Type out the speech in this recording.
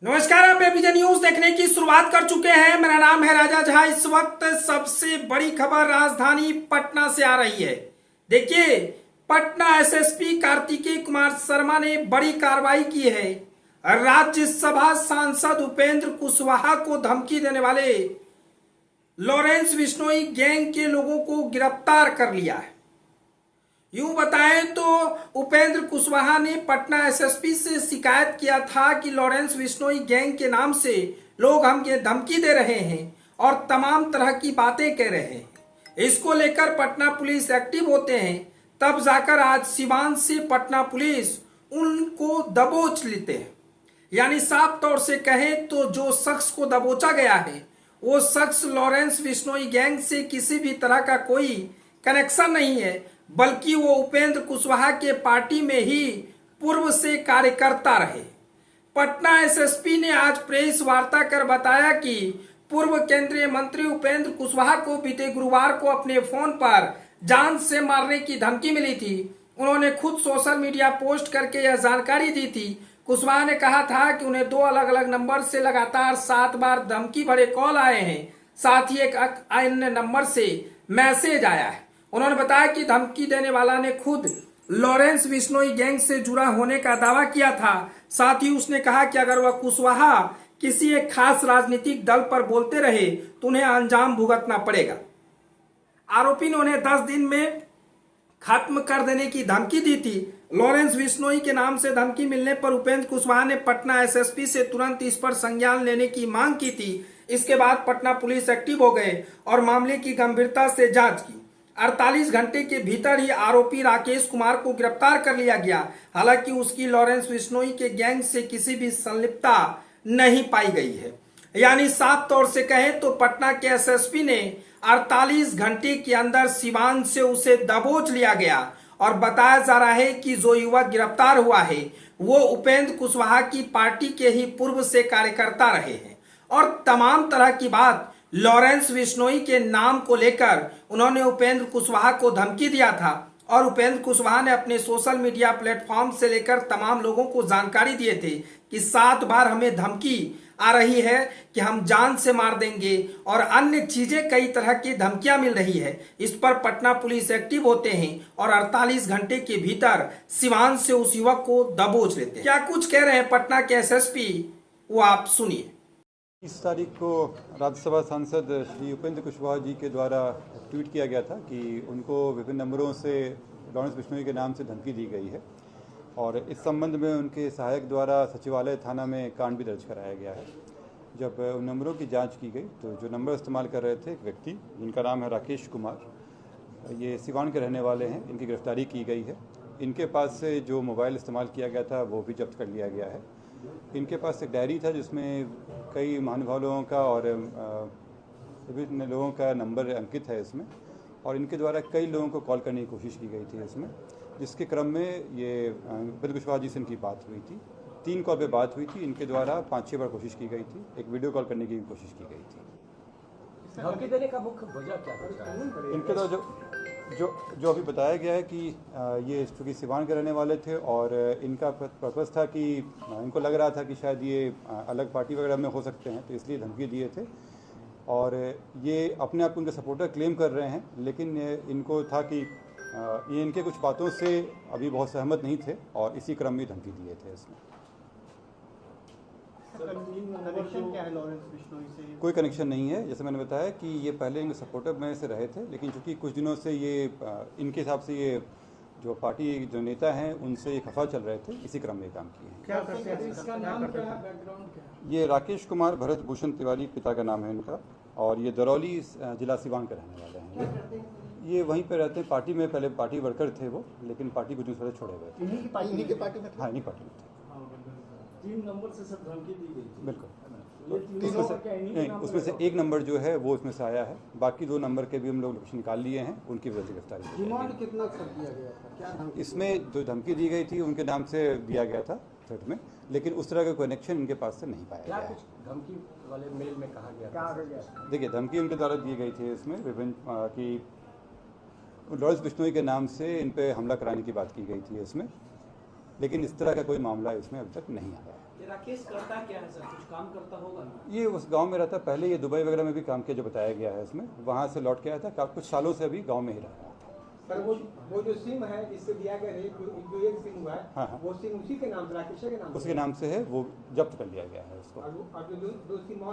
नमस्कार, आप ABJ news देखने की शुरुआत कर चुके हैं। मेरा नाम है राजा झा। इस वक्त सबसे बड़ी खबर राजधानी पटना से आ रही है। देखिए, पटना एसएसपी कार्तिकेय कुमार शर्मा ने बड़ी कार्रवाई की है। राज्यसभा सांसद उपेंद्र कुशवाहा को धमकी देने वाले लॉरेंस बिश्नोई गैंग के लोगों को गिरफ्तार कर लिया है। यूं बताएं तो उपेंद्र कुशवाहा ने पटना एसएसपी से शिकायत किया था कि लॉरेंस बिश्नोई गैंग के नाम से लोग हमें धमकी दे रहे हैं और तमाम तरह की बातें कह रहे हैं। इसको लेकर पटना पुलिस एक्टिव होते हैं। तब जाकर आज सिवान से पटना पुलिस उनको दबोच लेते हैं। यानी साफ तौर से कहें तो जो शख्स को दबोचा गया है वो शख्स लॉरेंस बिश्नोई गैंग से किसी भी तरह का कोई कनेक्शन नहीं है, बल्कि वो उपेंद्र कुशवाहा के पार्टी में ही पूर्व से कार्यकर्ता रहे। पटना एसएसपी ने आज प्रेस वार्ता कर बताया कि पूर्व केंद्रीय मंत्री उपेंद्र कुशवाहा को बीते गुरुवार को अपने फोन पर जान से मारने की धमकी मिली थी। उन्होंने खुद सोशल मीडिया पोस्ट करके यह जानकारी दी थी। कुशवाहा ने कहा था कि उन्हें 2 अलग अलग नंबर से लगातार 7 बार धमकी भरे कॉल आए हैं, साथ ही एक अन्य नंबर से मैसेज आया है। उन्होंने बताया कि धमकी देने वाला ने खुद लॉरेंस बिश्नोई गैंग से जुड़ा होने का दावा किया था। साथ ही उसने कहा कि अगर वह कुशवाहा किसी एक खास राजनीतिक दल पर बोलते रहे तो उन्हें अंजाम भुगतना पड़ेगा। आरोपी ने उन्हें 10 दिन में खत्म कर देने की धमकी दी थी। लॉरेंस बिश्नोई के नाम से धमकी मिलने पर उपेंद्र कुशवाहा ने पटना एसएसपी से तुरंत इस पर संज्ञान लेने की मांग की थी। इसके बाद पटना पुलिस एक्टिव हो गए और मामले की गंभीरता से जांच की। 48 घंटे के भीतर ही आरोपी राकेश कुमार को गिरफ्तार कर लिया गया। हालांकि उसकी लॉरेंस बिश्नोई के गैंग से किसी भी संलिप्तता नहीं पाई गई है। यानी साफ तौर से कहें तो पटना के एसएसपी ने 48 घंटे के अंदर सिवान से उसे दबोच लिया गया और बताया जा रहा है कि जो युवक गिरफ्तार हुआ है वो उपेंद्र कुशवाहा की पार्टी के ही पूर्व से कार्यकर्ता रहे हैं और तमाम तरह की बात लॉरेंस बिश्नोई के नाम को लेकर उन्होंने उपेंद्र कुशवाहा को धमकी दिया था और उपेंद्र कुशवाहा ने अपने सोशल मीडिया प्लेटफॉर्म से लेकर तमाम लोगों को जानकारी दिए थे कि 7 बार हमें धमकी आ रही है कि हम जान से मार देंगे और अन्य चीजें कई तरह की धमकियां मिल रही है। इस पर पटना पुलिस एक्टिव होते हैं और 48 घंटे के भीतर सिवान से उस युवक को दबोच लेते हैं। क्या कुछ कह रहे हैं पटना के एसएसपी, वो आप सुनिए। 30 तारीख को राज्यसभा सांसद श्री उपेंद्र कुशवाहा जी के द्वारा ट्वीट किया गया था कि उनको विभिन्न नंबरों से लॉरेंस बिश्नोई के नाम से धमकी दी गई है और इस संबंध में उनके सहायक द्वारा सचिवालय थाना में कांड भी दर्ज कराया गया है। जब उन नंबरों की जांच की गई तो जो नंबर इस्तेमाल कर रहे थे एक व्यक्ति जिनका नाम है राकेश कुमार, ये सिवान के रहने वाले हैं, इनकी गिरफ्तारी की गई है। इनके पास से जो मोबाइल इस्तेमाल किया गया था वो भी जब्त कर लिया गया है। इनके पास एक डायरी था जिसमें कई महानुभाव लोगों का और विभिन्न लोगों का नंबर अंकित है इसमें, और इनके द्वारा कई लोगों को कॉल करने की कोशिश की गई थी इसमें, जिसके क्रम में ये उपेंद्र कुशवाहा जी से इनकी बात हुई थी। 3 कॉल पे बात हुई थी। इनके द्वारा 5-6 बार कोशिश की गई थी। एक वीडियो कॉल करने की भी कोशिश की गई थी। धमकी देने का मुख्य वजह क्या है? इनके द्वारा जो अभी बताया गया है कि ये चूँकि सिवान के रहने वाले थे और इनका पर्पज़ था कि इनको लग रहा था कि शायद ये अलग पार्टी वगैरह में हो सकते हैं, तो इसलिए धमकी दिए थे। और ये अपने आप को उनके सपोर्टर क्लेम कर रहे हैं, लेकिन इनको था कि ये इनके कुछ बातों से अभी बहुत सहमत नहीं थे और इसी क्रम में धमकी दिए थे इसमें। कोई कनेक्शन नहीं है। जैसे मैंने बताया कि ये पहले इनके सपोर्टर में से रहे थे, लेकिन चूंकि कुछ दिनों से ये इनके हिसाब से ये जो पार्टी जो नेता हैं उनसे ये खफा चल रहे थे, इसी क्रम में काम किए हैं। क्या करते हैं? इसका नाम क्या है, बैकग्राउंड क्या है? ये राकेश कुमार भरत भूषण तिवारी पिता का नाम है इनका, और ये दरौली जिला सिवान के रहने वाले हैं। ये वहीं पे रहते हैं। पार्टी में पहले पार्टी वर्कर थे वो, लेकिन पार्टी कुछ दिन पहले छोड़े गए थे। इन्हीं की पार्टी में थे? हाँ, इन्हीं पार्टी में थे। 3 नंबर से सब धमकी दी गई थी। बिल्कुल। उसमें उसमें से एक नंबर जो है वो उसमें से आया है। बाकी 2 नंबर के भी हम लोग निकाल लिए हैं, उनकी वजह से गिरफ्तारी। डिमांड कितना कर दिया गया था? क्या धमकी? इसमें जो धमकी दी गई थी उनके नाम से दिया गया था थ्रेट में, लेकिन उस तरह का कनेक्शन इनके पास से नहीं पाया क्या गया है। कुछ धमकी वाले मेल में कहा गया था? देखिए, धमकी उनके द्वारा दी गई थी इसमें विभिन्न कि लॉरेंस बिश्नोई के नाम से इन पे हमला कराने की बात की गई थी इसमें, लेकिन इस तरह का कोई मामला इसमें अभी तक नहीं आया है। ये राकेश करता क्या है सर, कुछ काम करता होगा ना? ये उस गांव में रहता, पहले ये दुबई वगैरह में भी काम किया जो बताया गया है इसमें, वहाँ से लौट के आया था, कुछ सालों से अभी गाँव में ही रहा है। पर वो जो सिम है जिससे दिया गया है, जो एक सिम हुआ है, हाँ, हाँ। वो सिम उसी के नाम से, राकेश के नाम से, उसके नाम से है, वो जब्त कर लिया गया है उसको। और जो दो सिम और